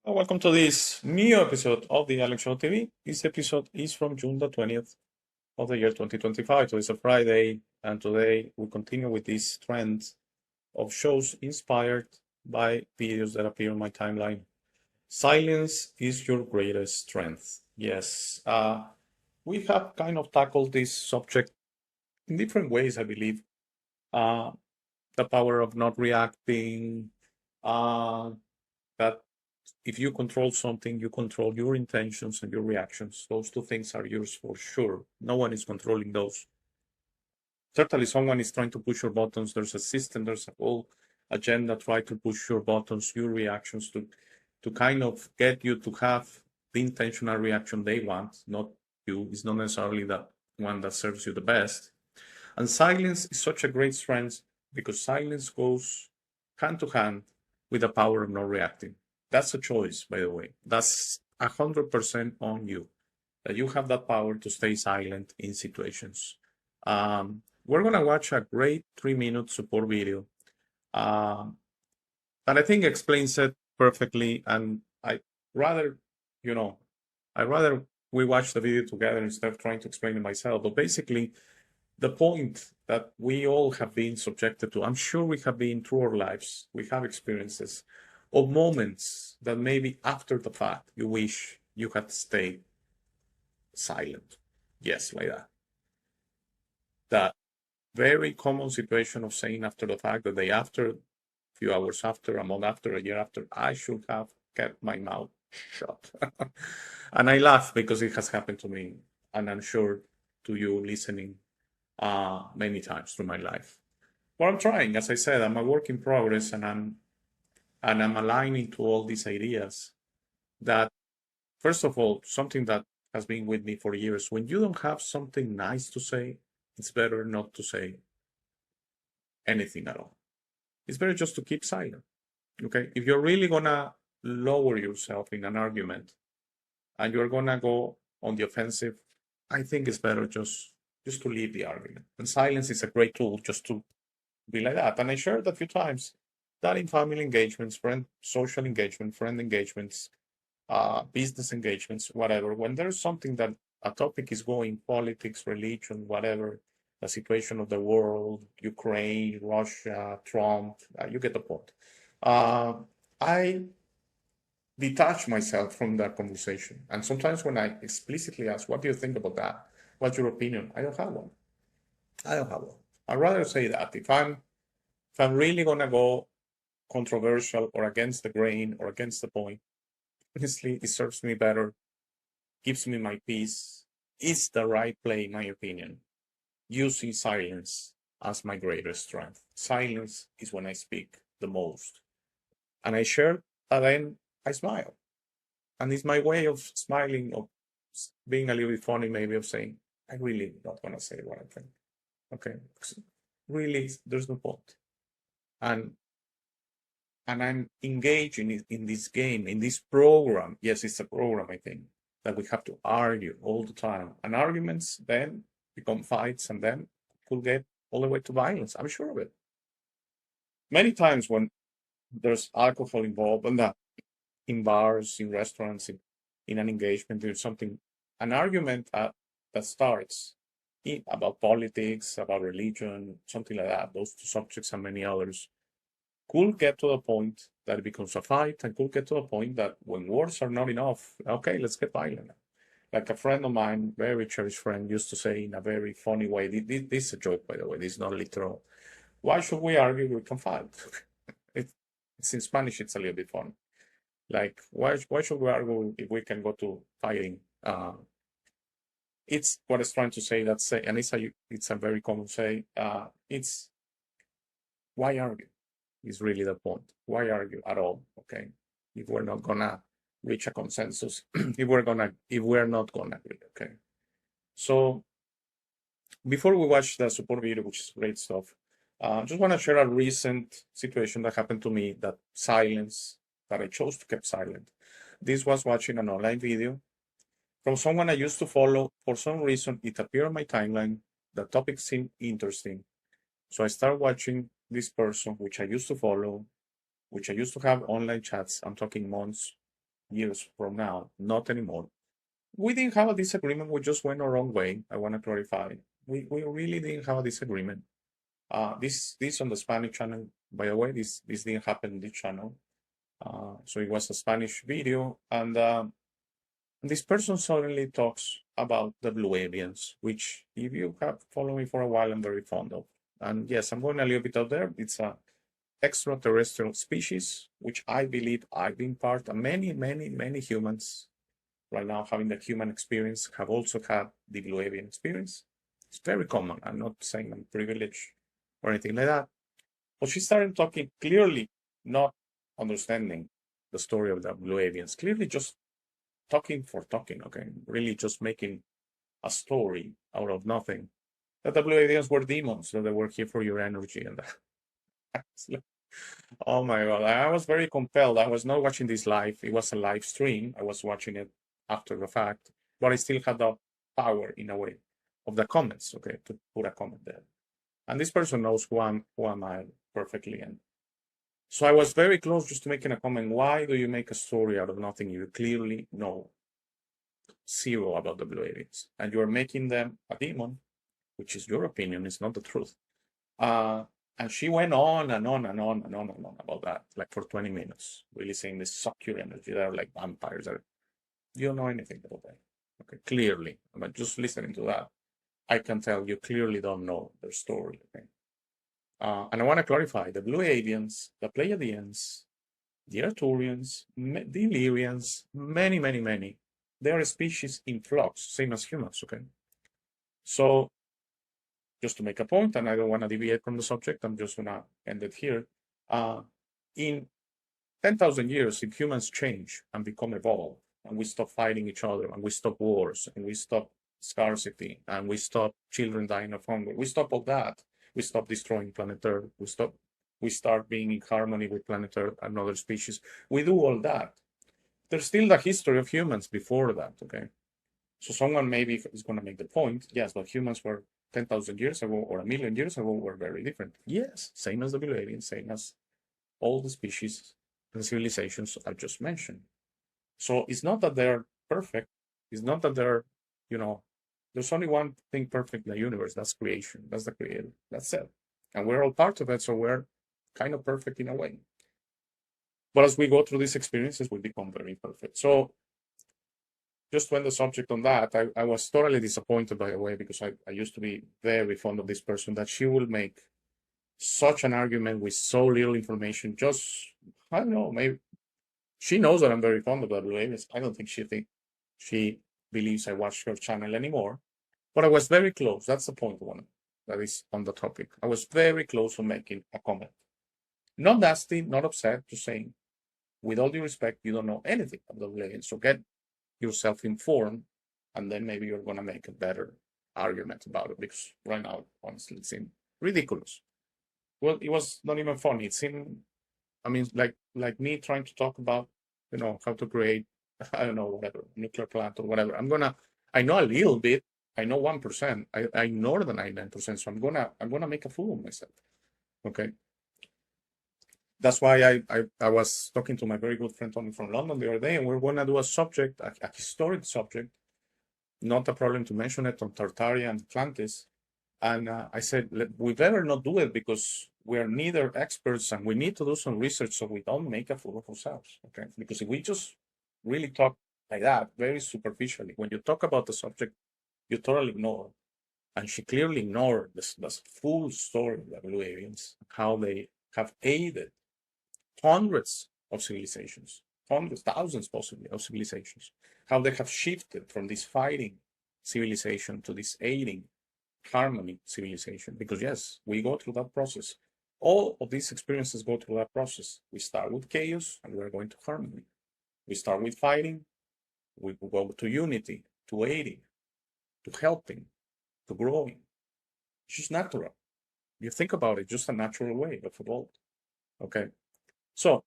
Welcome to this new episode of the Alex Show TV. This episode is from June the 20th of the year 2025. So it's a Friday, and today we continue with this trend of shows inspired by videos that appear on my timeline. Silence is your greatest strength. Yes, we have kind of tackled this subject in different ways, I believe. Uh, the power of not reacting, uh, that if you control something, you control your intentions and your reactions. Those two things are yours for sure. No one is controlling those. Certainly, someone is trying to push your buttons. There's a system, there's a whole agenda try to push your buttons, your reactions to kind of get you to have the intentional reaction they want, not you. It's not necessarily the one that serves you the best. And silence is such a great strength because silence goes hand to hand with the power of not reacting. That's a choice, by the way. That's 100% on you. That you have that power to stay silent in situations. We're gonna watch a great 3-minute support video um, that I think explains it perfectly. And rather, you know, I rather we watch the video together instead of trying to explain it myself. But basically, the point that we all have been subjected to, I'm sure we have been through our lives, we have experiences of moments that maybe after the fact you wish you had stayed silent. Yes, like that. That very common situation of saying after the fact, the day after, a few hours after, a month after, a year after, I should have kept my mouth shut. And I laugh because it has happened to me, and I'm sure to you listening many times through my life. But I'm trying, as I said, I'm a work in progress, and I'm aligning to all these ideas that, first of all, something that has been with me for years. When you don't have something nice to say, it's better not to say anything at all. It's better just to keep silent. Okay, if you're really gonna lower yourself in an argument and you're gonna go on the offensive, I think it's better just to leave the argument. And silence is a great tool just to be like that. And I shared a few times that in family engagements, social engagement, friend engagements, business engagements, whatever, when there's something that a topic is going, politics, religion, whatever, the situation of the world, Ukraine, Russia, Trump, you get the point. Uh, I detach myself from that conversation. And sometimes when I explicitly ask, what do you think about that? What's your opinion? I don't have one. I don't have one. I'd rather say that if I'm really gonna go controversial or against the grain or against the point, honestly, it serves me better, gives me my peace, is the right play, in my opinion, using silence as my greatest strength. Silence is when I speak the most. And I share, and then I smile. And it's my way of smiling, of being a little bit funny, maybe, of saying, I really not want to say what I think. Okay. Really, there's no point. And I'm engaged in this game, in this program. Yes, it's a program, I think, that we have to argue all the time. And arguments then become fights and then could get all the way to violence. I'm sure of it. Many times when there's alcohol involved and that in bars, in restaurants, in an engagement, there's something, an argument that starts about politics, about religion, something like that, those two subjects and many others could get to the point that it becomes a fight and could get to a point that when words are not enough, okay, let's get violent. Like a friend of mine, very cherished friend, used to say in a very funny way, this is a joke, by the way, this is not literal. Why should we argue? We can fight. It's in Spanish, it's a little bit fun. Like, why should we argue if we can go to fighting? It's what it's trying to say. That's and it's a very common say. It's why argue? Is really the point. Why argue at all? Okay, if we're not gonna reach a consensus, if we're not gonna agree. Okay, so before we watch the support video, which is great stuff, just want to share a recent situation that happened to me that I chose to keep silent. This was watching an online video from someone I used to follow. For some reason, it appeared on my timeline. The topic seemed interesting. So I started watching this person, which I used to follow, which I used to have online chats. I'm talking months, years from now, not anymore. We didn't have a disagreement. We just went our own way. I want to clarify. We really didn't have a disagreement. This on the Spanish channel, by the way, this didn't happen in this channel. So it was a Spanish video, and this person suddenly talks about the blue aliens, which if you have followed me for a while, I'm very fond of. And yes, I'm going a little bit out there. It's a extraterrestrial species, which I believe I've been part of. Many humans right now having the human experience have also had the blue alien experience. It's very common. I'm not saying I'm privileged or anything like that. But she started talking clearly, not understanding the story of the blue aliens, clearly just talking for talking, okay? Really just making a story out of nothing. That the blue aliens were demons, that they were here for your energy and that. Oh my God, I was very compelled. I was not watching this live. It was a live stream. I was watching it after the fact, but I still had the power in a way of the comments, okay, to put a comment there. And this person knows who am I perfectly. And so I was very close just to making a comment. Why do you make a story out of nothing? You clearly know zero about the blue aliens, and you're making them a demon, which is your opinion, it's not the truth. And she went on and on and on and on and on about that, like for 20 minutes, really saying they suck your energy. They're like vampires. You don't know anything about that. Okay, clearly. But just listening to that, I can tell you clearly don't know their story. Okay. And I want to clarify the blue aliens, the Pleiadians, the Arcturians, the Illyrians, many. They are a species in flux, same as humans. Okay. So just to make a point, and I don't want to deviate from the subject, I'm just going to end it here. In 10,000 years, if humans change and become evolved, and we stop fighting each other, and we stop wars, and we stop scarcity, and we stop children dying of hunger, we stop all that, we stop destroying planet Earth, we start being in harmony with planet Earth and other species, we do all that. There's still the history of humans before that, okay? So someone maybe is going to make the point, yes, but humans were 10,000 years ago or a million years ago were very different. Yes, same as the blue aliens, same as all the species and civilizations I just mentioned. So it's not that they're perfect. It's not that they're, there's only one thing perfect in the universe. That's creation. That's the creator. That's it. And we're all part of it. So we're kind of perfect in a way. But as we go through these experiences, we become very perfect. So just to end the subject on that, I was totally disappointed, by the way, because I used to be very fond of this person, that she will make such an argument with so little information. Just, I don't know, maybe she knows that I'm very fond of the blue aliens. I don't think she believes I watch her channel anymore. But I was very close. That's the point one that is on the topic. I was very close to making a comment. Not nasty, not upset, just saying, with all due respect, you don't know anything about the blue aliens. So get yourself informed, and then maybe you're going to make a better argument about it, because right now, honestly, it seemed ridiculous. Well, it was not even funny. It seemed, I mean, like me trying to talk about, how to create, I don't know, whatever, nuclear plant or whatever. I know a little bit. I know 1%. I know the 99%. So I'm gonna make a fool of myself. Okay. That's why I was talking to my very good friend Tony from London the other day, and we're gonna do a subject, a historic subject, not a problem to mention it, on Tartaria and Atlantis. And I said, we better not do it, because we're neither experts, and we need to do some research so we don't make a fool of ourselves. Okay. Because if we just really talk like that, very superficially, when you talk about the subject, you totally ignore. And she clearly ignored this full story of the blue aliens, how they have aided hundreds of civilizations, hundreds, thousands possibly of civilizations, how they have shifted from this fighting civilization to this aiding harmony civilization. Because yes, we go through that process. All of these experiences go through that process. We start with chaos and we're going to harmony. We start with fighting, we go to unity, to aiding, to helping, to growing. It's just natural. You think about it, just a natural way of evolving. Okay. So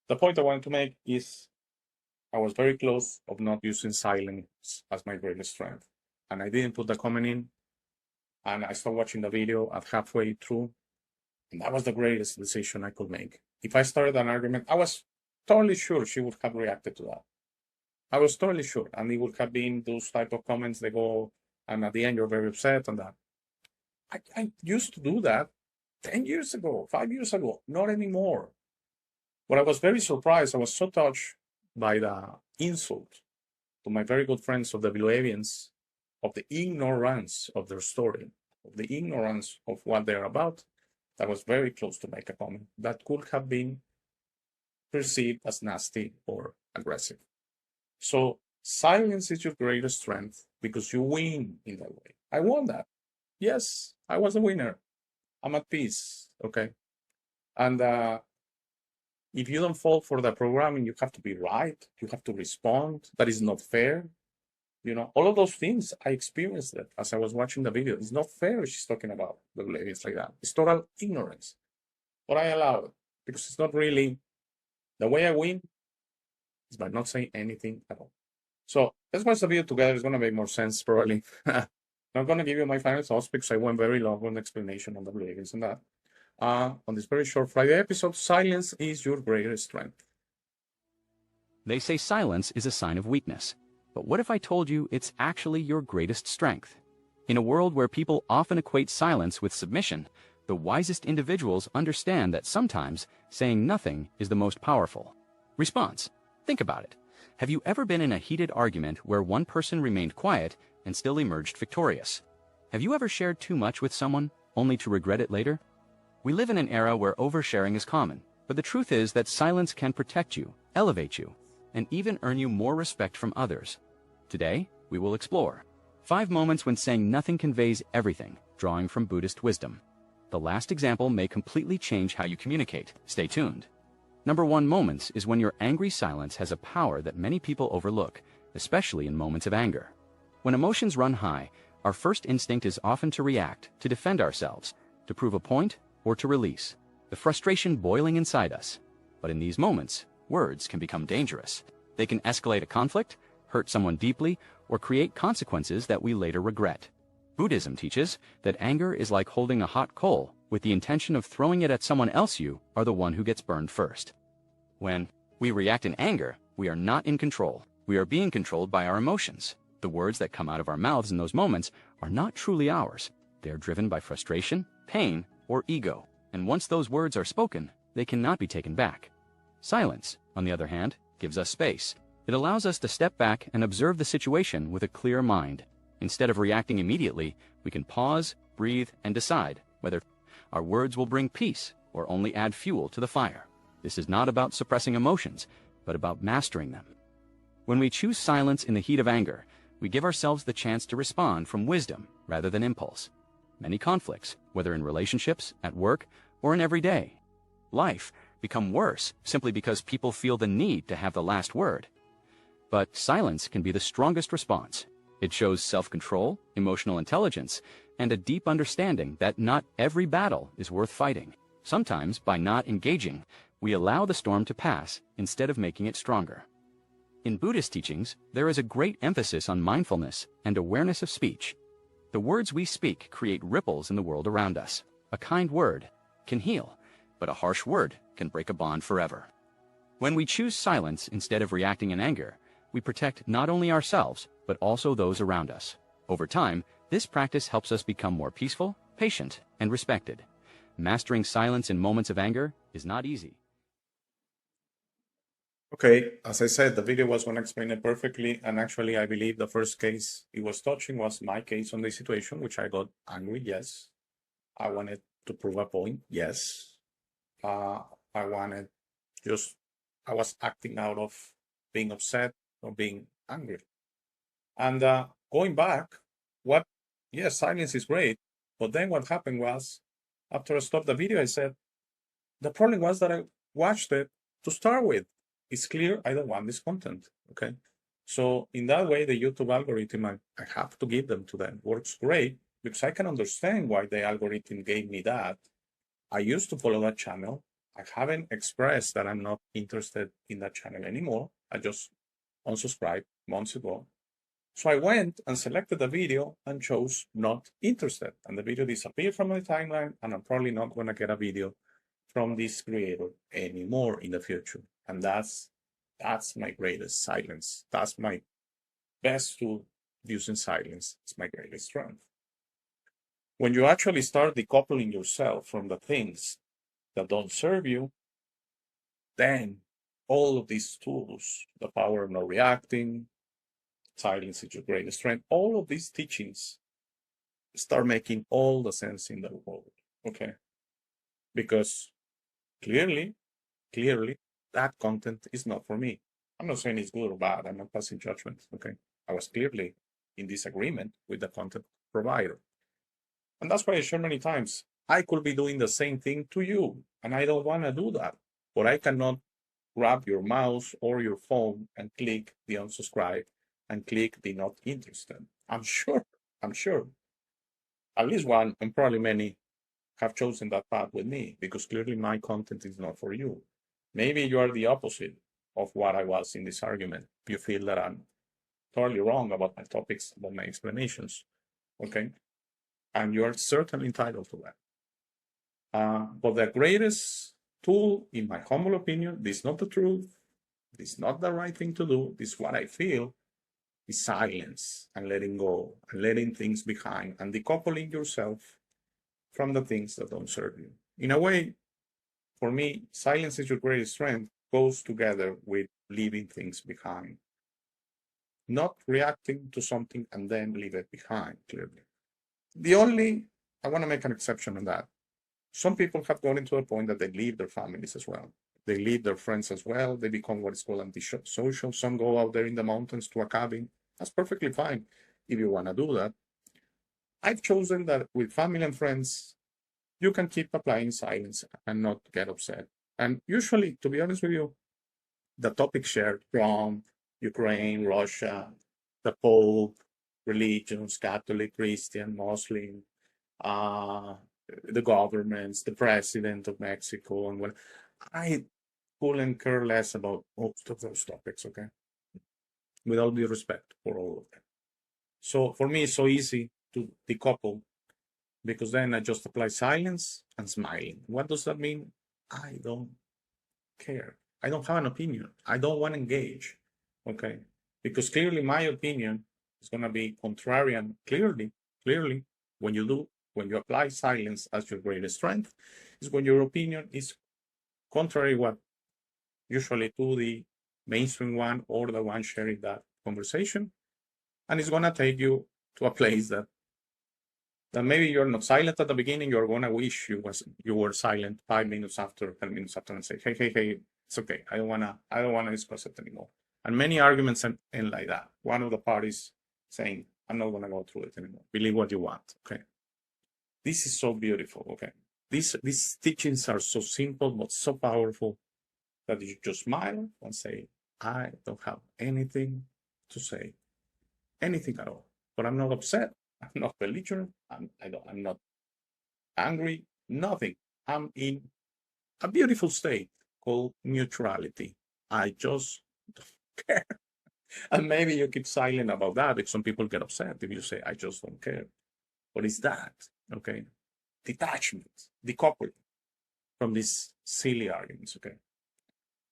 the point I wanted to make is I was very close of not using silence as my greatest strength. And I didn't put the comment in. And I stopped watching the video at halfway through. And that was the greatest decision I could make. If I started an argument, I was totally sure she would have reacted to that. I was totally sure. And it would have been those type of comments they go, and at the end you're very upset and that. I used to do that 10 years ago, 5 years ago, not anymore. But I was very surprised. I was so touched by the insult to my very good friends of the WAvians, of the ignorance of their story, of the ignorance of what they're about. That was very close to make a comment that could have been perceived as nasty or aggressive. So silence is your greatest strength because you win in that way. I won that. Yes, I was a winner. I'm at peace. Okay. And if you don't fall for the programming, you have to be right. You have to respond. That is not fair. You know, all of those things, I experienced it as I was watching the video. It's not fair she's talking about the ladies like that. It's total ignorance. But I allow it because it's not really the way I win is by not saying anything at all. So let's watch the video together. It's going to make more sense probably. Not going to give you my final thoughts because I went very long on the explanation on the ladies and that. On this very short Friday episode, silence is your greatest strength. They say silence is a sign of weakness. But what if I told you it's actually your greatest strength? In a world where people often equate silence with submission, the wisest individuals understand that sometimes saying nothing is the most powerful. Response: think about it. Have you ever been in a heated argument where one person remained quiet and still emerged victorious? Have you ever shared too much with someone, only to regret it later? We live in an era where oversharing is common, but the truth is that silence can protect you, elevate you, and even earn you more respect from others. Today, we will explore 5 moments when saying nothing conveys everything, drawing from Buddhist wisdom. The last example may completely change how you communicate. Stay tuned. Number 1 moments is when your angry silence has a power that many people overlook, especially in moments of anger. When emotions run high, our first instinct is often to react, to defend ourselves, to prove a point, or to release the frustration boiling inside us. But in these moments, words can become dangerous. They can escalate a conflict, hurt someone deeply, or create consequences that we later regret. Buddhism teaches that anger is like holding a hot coal with the intention of throwing it at someone else. You are the one who gets burned first. When we react in anger, we are not in control. We are being controlled by our emotions. The words that come out of our mouths in those moments are not truly ours. They are driven by frustration, pain, or ego. And once those words are spoken, they cannot be taken back. Silence, on the other hand, gives us space. It allows us to step back and observe the situation with a clear mind. Instead of reacting immediately, we can pause, breathe, and decide whether our words will bring peace or only add fuel to the fire. This is not about suppressing emotions, but about mastering them. When we choose silence in the heat of anger, we give ourselves the chance to respond from wisdom rather than impulse. Many conflicts, whether in relationships, at work, or in everyday life, become worse simply because people feel the need to have the last word. But silence can be the strongest response. It shows self-control, emotional intelligence, and a deep understanding that not every battle is worth fighting. Sometimes, by not engaging, we allow the storm to pass instead of making it stronger. In Buddhist teachings, there is a great emphasis on mindfulness and awareness of speech. The words we speak create ripples in the world around us. A kind word can heal, but a harsh word can break a bond forever. When we choose silence instead of reacting in anger, we protect not only ourselves, but also those around us. Over time, this practice helps us become more peaceful, patient, and respected. Mastering silence in moments of anger is not easy. Okay, as I said, the video was going to explain it perfectly. And actually, I believe the first case it was touching was my case on the situation, which I got angry. Yes. I wanted to prove a point. Yes. I wanted I was acting out of being upset or being angry. And going back, yes, silence is great. But then what happened was, after I stopped the video, I said, the problem was that I watched it to start with. It's clear I don't want this content, okay? So in that way, the YouTube algorithm, I have to give them to them, works great because I can understand why the algorithm gave me that. I used to follow that channel. I haven't expressed that I'm not interested in that channel anymore. I just unsubscribed months ago. So I went and selected the video and chose not interested. And the video disappeared from my timeline, and I'm probably not going to get a video from this creator anymore in the future. And that's my greatest silence. That's my best tool using silence. It's my greatest strength. When you actually start decoupling yourself from the things that don't serve you, then all of these tools, the power of not reacting, silence is your greatest strength, all of these teachings start making all the sense in the world, okay? Because clearly, that content is not for me. I'm not saying it's good or bad. I'm not passing judgment, okay? I was clearly in disagreement with the content provider. And that's why I share many times. I could be doing the same thing to you, and I don't want to do that. But I cannot grab your mouse or your phone and click the unsubscribe and click the not interested. I'm sure at least one and probably many have chosen that path with me because clearly my content is not for you. Maybe you are the opposite of what I was in this argument. You feel that I'm totally wrong about my topics, about my explanations, okay? And you are certainly entitled to that. But the greatest tool, in my humble opinion, this is not the truth, this is not the right thing to do, this is what I feel, is silence and letting go and letting things behind and decoupling yourself from the things that don't serve you. In a way, for me, silence is your greatest strength goes together with leaving things behind. Not reacting to something and then leave it behind, clearly. I want to make an exception on that. Some people have gotten to a point that they leave their families as well. They leave their friends as well. They become what is called antisocial. Some go out there in the mountains to a cabin. That's perfectly fine if you want to do that. I've chosen that with family and friends, you can keep applying silence and not get upset. And usually, to be honest with you, the topics shared from Ukraine, Russia, the Pope, religions, Catholic, Christian, Muslim, the governments, the president of Mexico, and what I couldn't care less about most of those topics, okay? With all due respect for all of them. So for me, it's so easy to decouple because then I just apply silence and smiling. What does that mean? I don't care. I don't have an opinion. I don't want to engage, okay? Because clearly my opinion is going to be contrarian. Clearly, when you apply silence as your greatest strength, is when your opinion is contrary what usually to the mainstream one or the one sharing that conversation, and it's going to take you to a place that maybe you're not silent at the beginning. You're going to wish you were silent 5 minutes after, 10 minutes after, and say, hey, it's okay. I don't wanna discuss it anymore. And many arguments end like that. One of the parties saying, I'm not gonna go through it anymore. Believe what you want. Okay. This is so beautiful. Okay. These teachings are so simple but so powerful that you just smile and say, I don't have anything to say, anything at all. But I'm not upset. I'm not belligerent. I'm not angry. Nothing. I'm in a beautiful state called neutrality. I just don't care. And maybe you keep silent about that because some people get upset if you say, I just don't care. What is that? Okay. Detachment, decoupling from these silly arguments. Okay.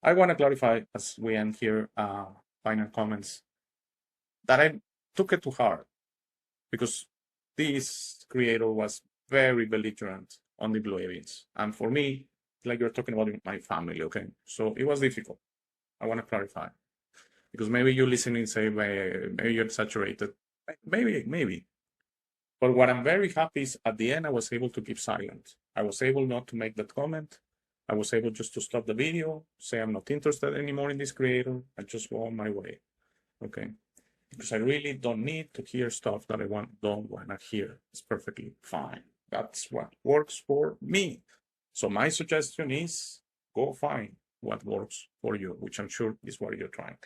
I want to clarify as we end here, final comments, that I took it to heart because this creator was very belligerent on the blue aliens. And for me, like you're talking about my family, okay? So it was difficult. I want to clarify. Because maybe you listening and say, maybe you're exaggerated. Maybe. But what I'm very happy is at the end, I was able to keep silent. I was able not to make that comment. I was able just to stop the video, say I'm not interested anymore in this creator, and just go on my way, okay? Because I really don't need to hear stuff that I don't want to hear. It's perfectly fine. That's what works for me. So my suggestion is go find what works for you, which I'm sure is what you're trying.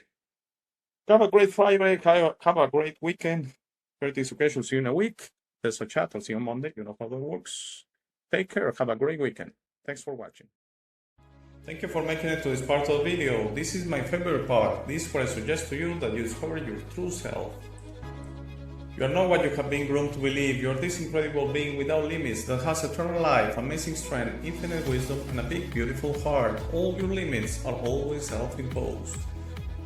Have a great Friday. Have a great weekend. This occasion, see you in a week. There's a chat. I'll see you on Monday. You know how that works. Take care. Have a great weekend. Thanks for watching. Thank you for making it to this part of the video. This is my favorite part. This is where I suggest to you that you discover your true self. You are not what you have been groomed to believe. You are this incredible being without limits that has eternal life, amazing strength, infinite wisdom, and a big, beautiful heart. All your limits are always self-imposed.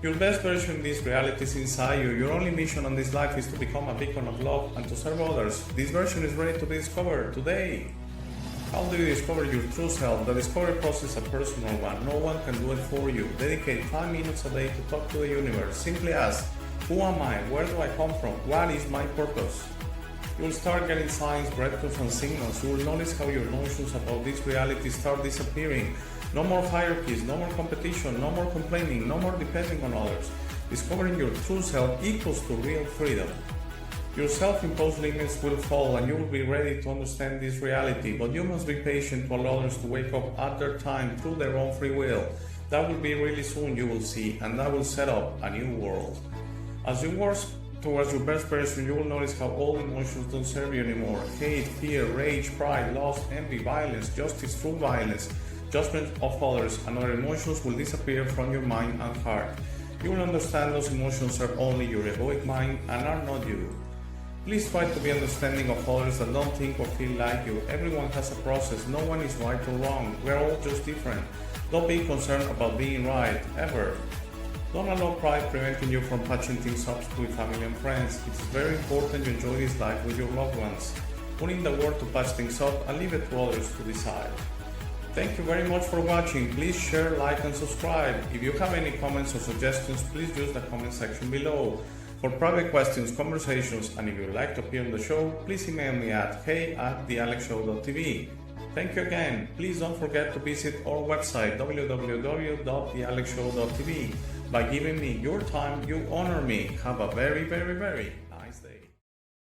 Your best version of this reality is inside you. Your only mission on this life is to become a beacon of love and to serve others. This version is ready to be discovered today. How do you discover your true self? The discovery process is a personal one. No one can do it for you. Dedicate 5 minutes a day to talk to the universe. Simply ask, who am I? Where do I come from? What is my purpose? You will start getting signs, breadcrumbs, and signals. You will notice how your notions about this reality start disappearing. No more hierarchies, no more competition, no more complaining, no more depending on others. Discovering your true self equals to real freedom. Your self-imposed limits will fall and you will be ready to understand this reality, but you must be patient to allow others to wake up at their time through their own free will. That will be really soon, you will see, and that will set up a new world. As you work towards your best version, you will notice how all emotions don't serve you anymore. Hate, fear, rage, pride, lust, envy, violence, justice, true violence, judgment of others, and other emotions will disappear from your mind and heart. You will understand those emotions are only your egoic mind and are not you. Please try to be understanding of others that don't think or feel like you. Everyone has a process. No one is right or wrong. We're all just different. Don't be concerned about being right, ever. Don't allow pride preventing you from patching things up with family and friends. It's very important you enjoy this life with your loved ones. Put in the work to patch things up and leave it to others to decide. Thank you very much for watching. Please share, like, and subscribe. If you have any comments or suggestions, please use the comment section below. For private questions, conversations, and if you would like to appear on the show, please email me at hey@thealexshow.tv. Thank you again. Please don't forget to visit our website www.thealexshow.tv. By giving me your time, you honor me. Have a very, very, very nice day.